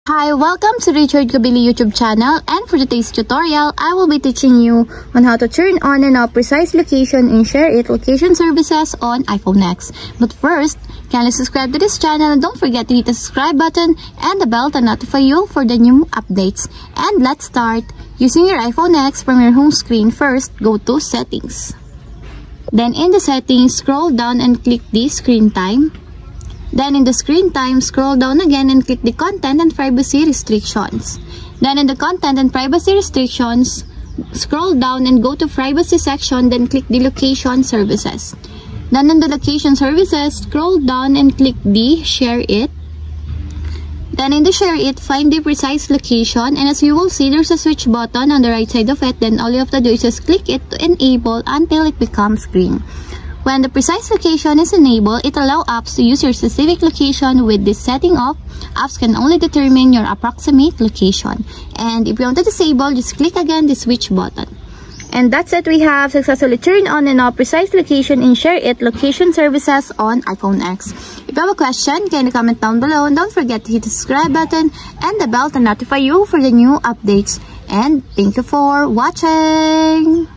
Hi, welcome to the Cabile YouTube channel, and for today's tutorial, I will be teaching you on how to turn on and off precise location in SHAREit location services on iPhone X. But first, kindly subscribe to this channel and don't forget to hit the subscribe button and the bell to notify you for the new updates. And let's start. Using your iPhone X from your home screen, first go to Settings. Then in the settings, scroll down and click the Screen Time. Then in the screen time, scroll down again and click the content and privacy restrictions. Then in the content and privacy restrictions, scroll down and go to privacy section, then click the location services. Then in the location services, scroll down and click the SHAREit. Then in the SHAREit, find the precise location, and as you will see, there's a switch button on the right side of it. Then all you have to do is just click it to enable until it becomes green. When the precise location is enabled, it allows apps to use your specific location. With this setting off, apps can only determine your approximate location. And if you want to disable, just click again the switch button. And that's it. We have successfully turned on and off precise location in SHAREit location services on iPhone X. If you have a question, kindly comment down below, and don't forget to hit the subscribe button and the bell to notify you for the new updates. And thank you for watching.